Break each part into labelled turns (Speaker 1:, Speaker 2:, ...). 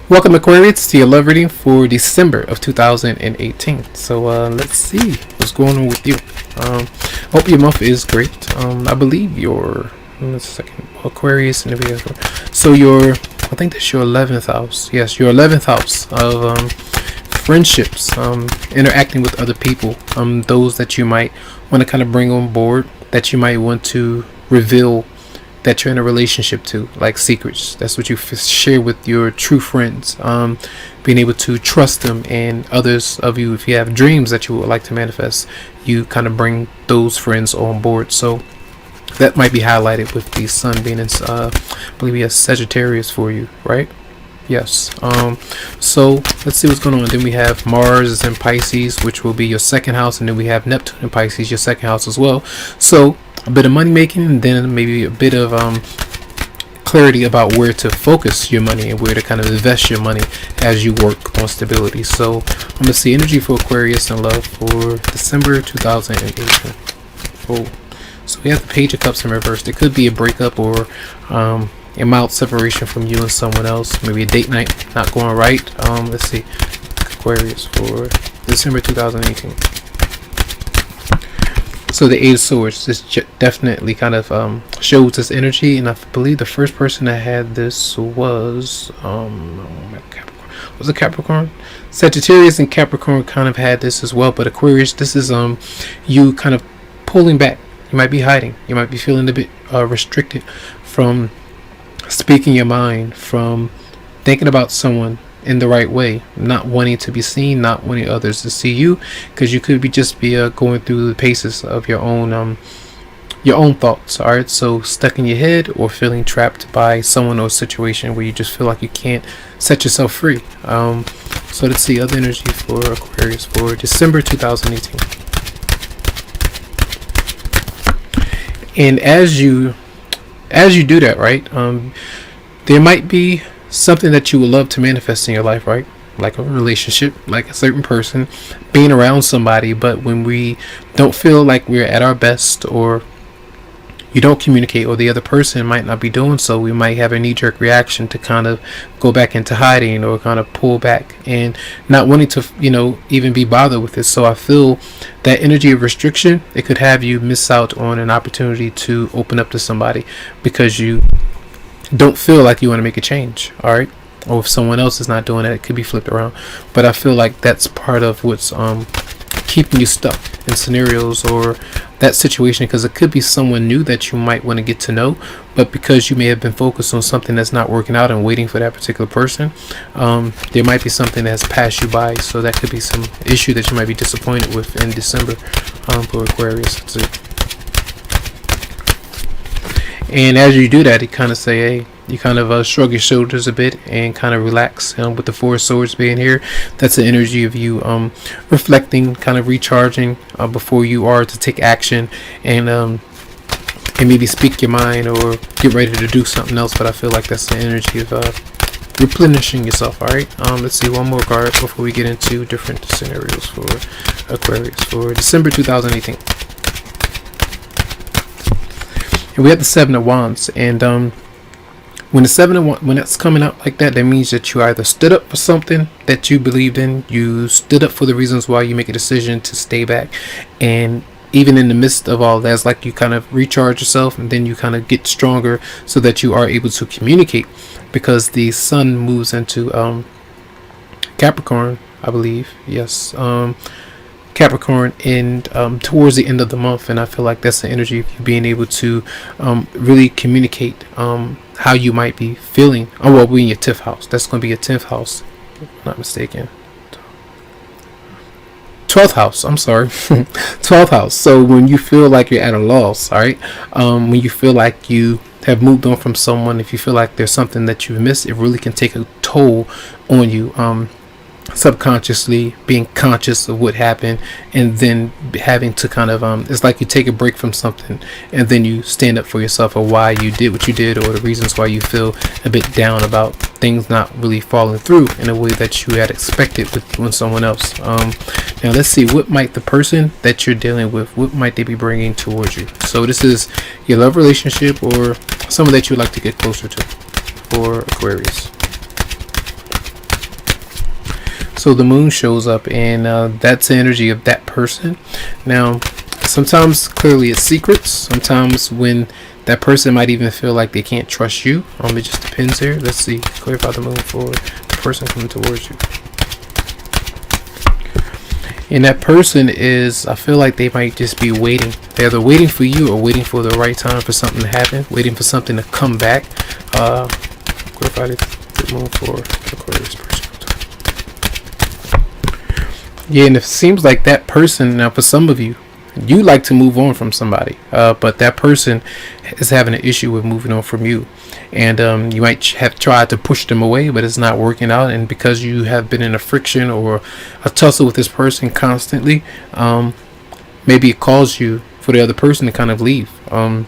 Speaker 1: Welcome, Aquarius, to your love reading for December of 2018. So let's see what's going on with you. Hope your month is great. I believe your Aquarius and so your I think that's your 11th house. Yes, your 11th house of friendships, interacting with other people, those that you might want to kind of bring on board, that you might want to reveal that you're in a relationship to, like secrets. That's what you share with your true friends. Being able to trust them, and others of you, if you have dreams that you would like to manifest, you kind of bring those friends on board. So that might be highlighted with the sun being in, I believe he has Sagittarius for you, right? Yes. So let's see what's going on. Then we have Mars is in Pisces, which will be your second house, and then we have Neptune in Pisces, your second house as well. So a bit of money making, and then maybe a bit of clarity about where to focus your money and where to kind of invest your money as you work on stability. So I'm gonna see energy for Aquarius and love for December 2018. Oh, so we have the Page of Cups in reverse. There could be a breakup or a mild separation from you and someone else. Maybe a date night not going right. Let's see, Aquarius for December 2018. So the Eight of Swords, this definitely kind of shows this energy, and I believe the first person that had this was it Capricorn? Sagittarius and Capricorn kind of had this as well, but Aquarius, this is you kind of pulling back. You might be hiding. You might be feeling a bit restricted from speaking your mind, from thinking about someone in the right way, not wanting to be seen, not wanting others to see you, because you could be going through the paces of your own thoughts. All right, so stuck in your head or feeling trapped by someone or situation where you just feel like you can't set yourself free. So let's see other energy for Aquarius for December 2018. And as you do that, right, there might be something that you would love to manifest in your life, right? Like a relationship, like a certain person, being around somebody. But when we don't feel like we're at our best, or you don't communicate, or the other person might not be doing so, we might have a knee-jerk reaction to kind of go back into hiding or kind of pull back and not wanting to, even be bothered with it. So I feel that energy of restriction, it could have you miss out on an opportunity to open up to somebody because you don't feel like you want to make a change. All right, or if someone else is not doing that, it could be flipped around. But I feel like that's part of what's keeping you stuck in scenarios or that situation, because it could be someone new that you might want to get to know, but because you may have been focused on something that's not working out and waiting for that particular person, there might be something that has passed you by. So that could be some issue that you might be disappointed with in December for Aquarius. That's it. And as you do that, you kind of say, hey, you kind of shrug your shoulders a bit and kind of relax. With the Four of Swords being here, that's the energy of you reflecting, kind of recharging before you are to take action and maybe speak your mind or get ready to do something else. But I feel like that's the energy of replenishing yourself. All right, let's see one more card before we get into different scenarios for Aquarius for December 2018. And we have the Seven of Wands, and when the Seven of Wands, when that's coming out like that, that means that you either stood up for something that you believed in, you stood up for the reasons why you make a decision to stay back, and even in the midst of all that, it's like you kind of recharge yourself, and then you kind of get stronger so that you are able to communicate, because the Sun moves into Capricorn, I believe. Yes. Capricorn in towards the end of the month, and I feel like that's the energy of you being able to really communicate how you might be feeling. We're in your 10th house. That's going to be your 10th house, if I'm not mistaken. 12th house, I'm sorry. 12th house. So when you feel like you're at a loss, all right, when you feel like you have moved on from someone, if you feel like there's something that you've missed, it really can take a toll on you. Subconsciously being conscious of what happened, and then having to kind of it's like you take a break from something and then you stand up for yourself, or why you did what you did, or the reasons why you feel a bit down about things not really falling through in a way that you had expected with someone else. Now let's see, what might the person that you're dealing with, what might they be bringing towards you? So this is your love relationship or someone that you'd like to get closer to for Aquarius. So the moon shows up, and that's the energy of that person. Now, sometimes clearly it's secrets. Sometimes when that person might even feel like they can't trust you. It just depends here. Let's see. Clarify the moon for the person coming towards you. And that person is, I feel like they might just be waiting. They're either waiting for you or waiting for the right time for something to happen, waiting for something to come back. Clarify the moon for the Aquarius person. Yeah, and it seems like that person, now for some of you, you like to move on from somebody, but that person is having an issue with moving on from you. And you might have tried to push them away, but it's not working out. And because you have been in a friction or a tussle with this person constantly, maybe it caused you for the other person to kind of leave. And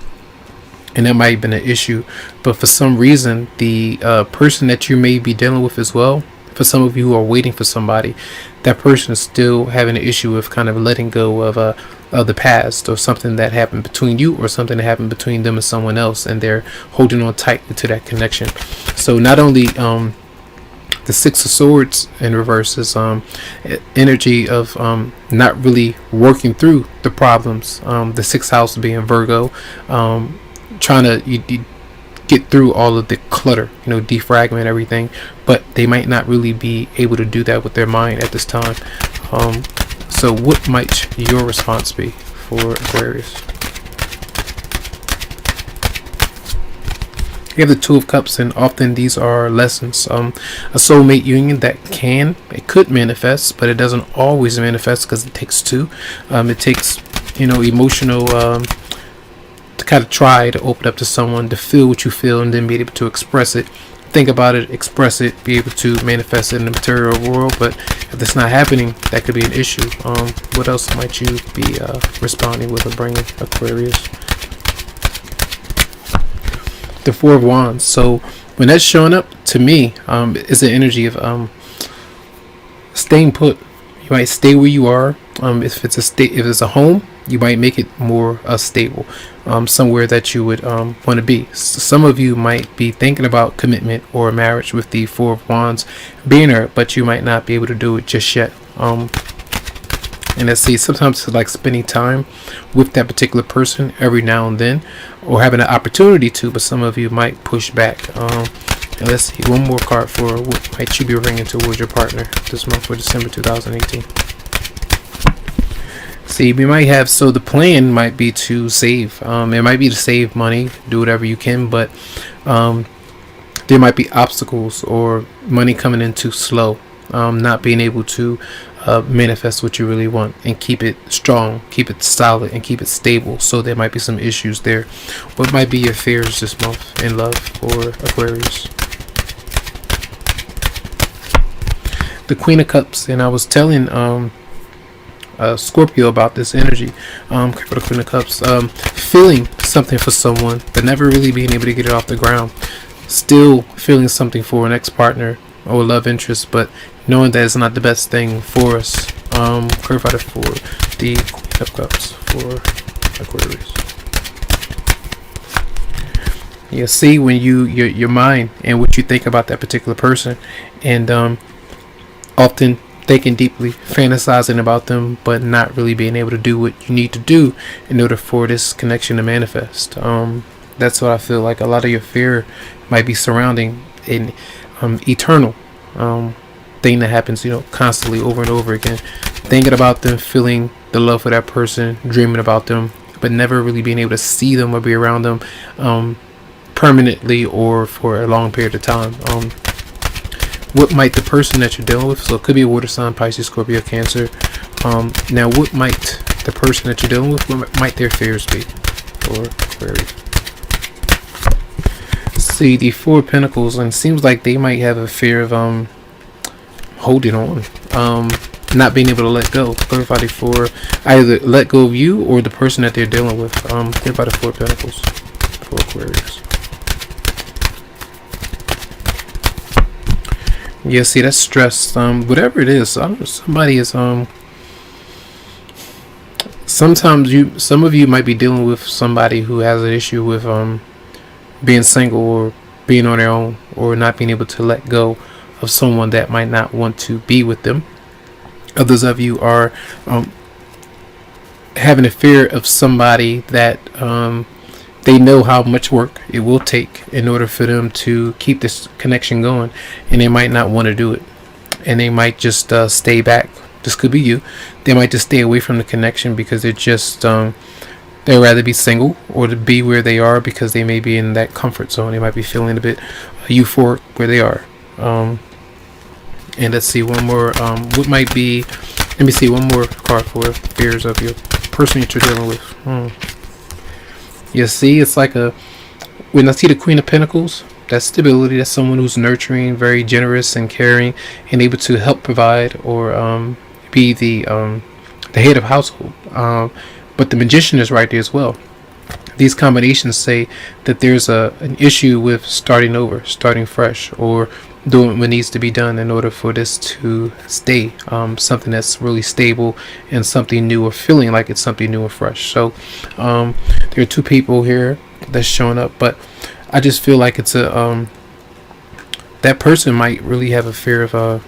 Speaker 1: that might have been an issue. But for some reason, the person that you may be dealing with as well, for some of you who are waiting for somebody, that person is still having an issue with kind of letting go of the past, or something that happened between you, or something that happened between them and someone else, and they're holding on tightly to that connection. So not only the Six of Swords in reverse is energy of not really working through the problems. The sixth house being Virgo, trying to get through all of the clutter, defragment everything, but they might not really be able to do that with their mind at this time. So what might your response be for Aquarius? You have the Two of Cups, and often these are lessons. A soulmate union that it could manifest, but it doesn't always manifest because it takes two. It takes, emotional to kind of try to open up to someone, to feel what you feel, and then be able to express it. Think about it, express it, be able to manifest it in the material world. But if that's not happening, that could be an issue. What else might you be responding with or bringing, Aquarius? The Four of Wands. So when that's showing up to me, is the energy of staying put. You might stay where you are. If it's a home, you might make it more stable, somewhere that you would want to be. Some of you might be thinking about commitment or marriage with the Four of Wands being there, but you might not be able to do it just yet. And let's see, sometimes it's like spending time with that particular person every now and then, or having an opportunity to, but some of you might push back. And let's see, one more card for what might you be bringing towards your partner this month for December 2018. See, we might have, so the plan might be to save. It might be to save money, do whatever you can, but there might be obstacles or money coming in too slow, not being able to manifest what you really want and keep it strong, keep it solid, and keep it stable. So there might be some issues there. What might be your fears this month in love for Aquarius? The Queen of Cups, and I was telling Scorpio about this energy, for the Queen of Cups, feeling something for someone but never really being able to get it off the ground, still feeling something for an ex-partner or love interest, but knowing that it's not the best thing for us. Clarify it for the Queen of Cups for Aquarius. You see, when your mind and what you think about that particular person, and often thinking deeply, fantasizing about them, but not really being able to do what you need to do in order for this connection to manifest. That's what I feel like a lot of your fear might be surrounding an eternal thing that happens, constantly over and over again. Thinking about them, feeling the love for that person, dreaming about them, but never really being able to see them or be around them permanently or for a long period of time. What might the person that you're dealing with, so it could be a water sign, Pisces, Scorpio, Cancer. Now, what might the person that you're dealing with, what might their fears be for Aquarius? See, the Four of Pentacles, and it seems like they might have a fear of holding on, not being able to let go. Clarify the Four, either let go of you or the person that they're dealing with. Clarify the Four of Pentacles for Aquarius. Yeah, see, that's stress. Whatever it is, somebody is sometimes some of you might be dealing with somebody who has an issue with being single or being on their own, or not being able to let go of someone that might not want to be with them. Others of you are having a fear of somebody that they know how much work it will take in order for them to keep this connection going, and they might not want to do it, and they might just stay back. This could be you. They might just stay away from the connection because they're just they'd rather be single or to be where they are because they may be in that comfort zone. They might be feeling a bit euphoric where they are. And let's see one more. What might be? Let me see one more card for fears of your person that you're dealing with. You see, it's like when I see the Queen of Pentacles, that's stability. That's someone who's nurturing, very generous and caring, and able to help provide or be the head of household. But the Magician is right there as well. These combinations say that there's an issue with starting over, starting fresh, or doing what needs to be done in order for this to stay something that's really stable and something new, or feeling like it's something new and fresh. So there are two people here that's showing up, but I just feel like it's that person might really have a fear of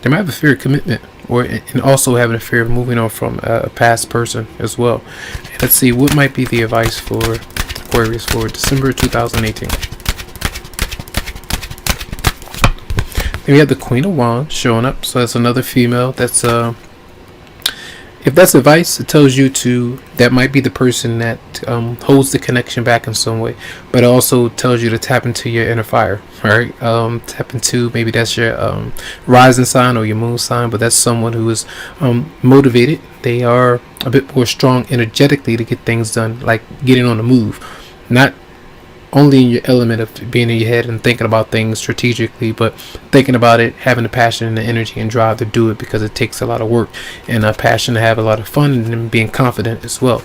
Speaker 1: they might have a fear of commitment, or and also having a fear of moving on from a past person as well. Let's see what might be the advice for Aquarius for December 2018. Then we have the Queen of Wands showing up. So that's another female. That's if that's advice, it tells you that might be the person that holds the connection back in some way, but it also tells you to tap into your inner fire, right? Tap into, maybe that's your rising sign or your moon sign, but that's someone who is motivated. They are a bit more strong energetically to get things done, like getting on the move, not only in your element of being in your head and thinking about things strategically, but thinking about it, having the passion and the energy and drive to do it, because it takes a lot of work and a passion to have a lot of fun, and being confident as well.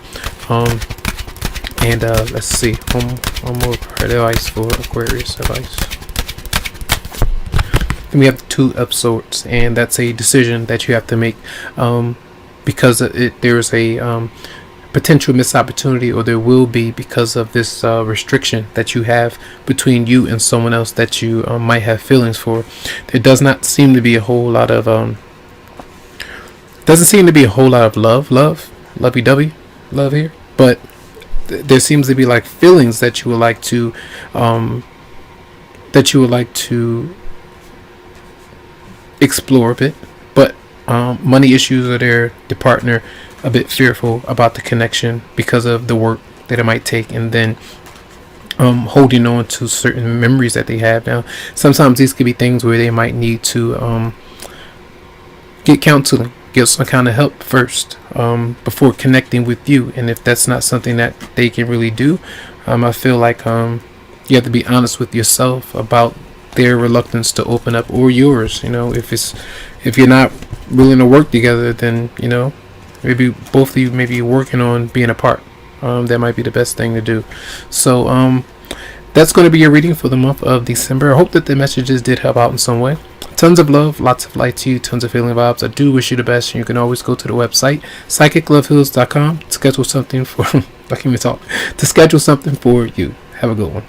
Speaker 1: Let's see one more advice for Aquarius advice. Then we have the Two of Swords, and that's a decision that you have to make because there's a potential missed opportunity, or there will be, because of this restriction that you have between you and someone else that you might have feelings for. There does not seem to be a whole lot of lovey-dovey love here, but there seems to be like feelings that you would like to explore a bit, but money issues are there. The partner a bit fearful about the connection because of the work that it might take, and then holding on to certain memories that they have. Now, sometimes these could be things where they might need to get counseling, get some kind of help first before connecting with you. And if that's not something that they can really do, I feel like you have to be honest with yourself about their reluctance to open up, or yours. If you're not willing to work together, then maybe both of you may be working on being apart. That might be the best thing to do. So that's going to be your reading for the month of December. I hope that the messages did help out in some way. Tons of love, lots of light to you, tons of healing vibes. I do wish you the best, and you can always go to the website Psychicloveheals.com to schedule something for to schedule something for you. Have a good one.